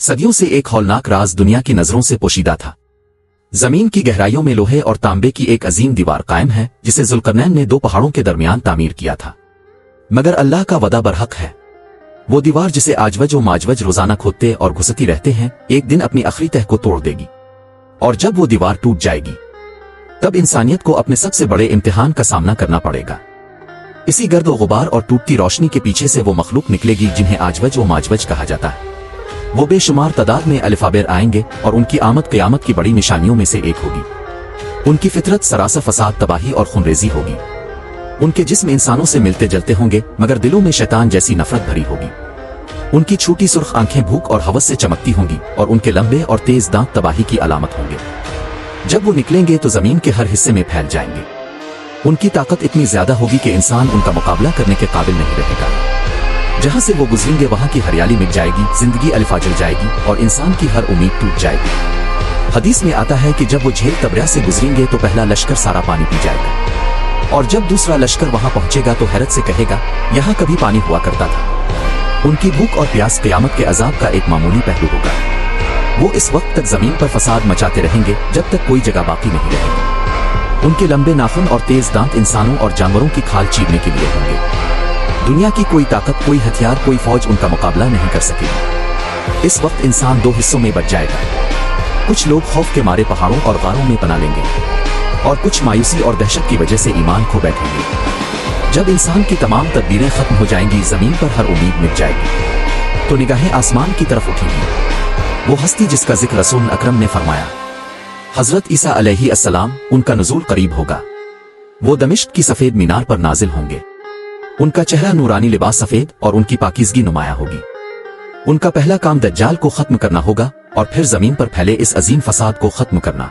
सदियों से एक हौलनाक राज दुनिया की नजरों से पोशीदा था। जमीन की गहराइयों में लोहे और तांबे की एक अजीम दीवार कायम है, जिसे जुल्करनैन ने दो पहाड़ों के दरमियान तामीर किया था। मगर अल्लाह का वदा बरहक है। वो दीवार जिसे आजवज व माजवज रोजाना खोदते और घुसती रहते हैं, एक दिन अपनी आखिरी तह को तोड़ देगी। और जब वो दीवार टूट जाएगी, तब इंसानियत को अपने सबसे बड़े इम्तिहान का सामना करना पड़ेगा। इसी गर्द व गुबार और टूटती रोशनी के पीछे से वो मखलूक निकलेगी जिन्हें आजवज व माजवज कहा जाता है। वो बेशुमार तादाद में अलिफाबेर आएंगे और उनकी आमद क़यामत की बड़ी निशानियों में से एक होगी। उनकी फितरत सरासर फसाद, तबाही और खूनरेजी होगी। उनके जिस्म इंसानों से मिलते जलते होंगे, मगर दिलों में शैतान जैसी नफरत भरी होगी। उनकी छोटी सुर्ख आंखें भूख और हवस से चमकती होंगी और उनके लंबे और तेज दांत तबाही की अलामत होंगे। जब वो निकलेंगे तो जमीन के हर हिस्से में फैल जाएंगे। उनकी ताकत इतनी ज्यादा होगी कि इंसान उनका मुकाबला करने के काबिल नहीं रहेगा। जहां से वो गुजरेंगे वहां की हरियाली मिट जाएगी, जिंदगी अलिफाजल जाएगी और इंसान की हर उम्मीद टूट जाएगी। हदीस में आता है कि जब वो झील तबरिया से गुजरेंगे तो पहला लश्कर सारा पानी पी जाएगा, और जब दूसरा लश्कर वहां पहुंचेगा तो हैरत से कहेगा, यहाँ कभी पानी हुआ करता था। उनकी भूख और प्यास क़यामत के अजाब का एक मामूली पहलू होगा। वो इस वक्त तक जमीन पर फसाद मचाते रहेंगे जब तक कोई जगह बाकी नहीं रहेगी। उनके लंबे नाखून और तेज दांत इंसानों और जानवरों की खाल चीरने के लिए होंगे। दुनिया की कोई ताकत, कोई हथियार, कोई फौज उनका मुकाबला नहीं कर सकेगी। इस वक्त इंसान दो हिस्सों में बट जाएगा। कुछ लोग खौफ के मारे पहाड़ों और गारों में पनाह लेंगे और कुछ मायूसी और दहशत की वजह से ईमान खो बैठेंगे। जब इंसान की तमाम तदबीरें खत्म हो जाएंगी, जमीन पर हर उम्मीद मिट जाएगी, तो निगाहें आसमान की तरफ उठेंगी। वो हस्ती जिसका जिक्र रसूल अकरम ने फरमाया, हजरत ईसा अलैहिस्सलाम, उनका नुज़ूल करीब होगा। वो दमिश्क की सफेद मीनार पर नाजिल होंगे। उनका चेहरा नूरानी, लिबास सफेद और उनकी पाकीज़गी नुमाया होगी। उनका पहला काम दज्जाल को खत्म करना होगा और फिर जमीन पर फैले इस अजीम फसाद को खत्म करना।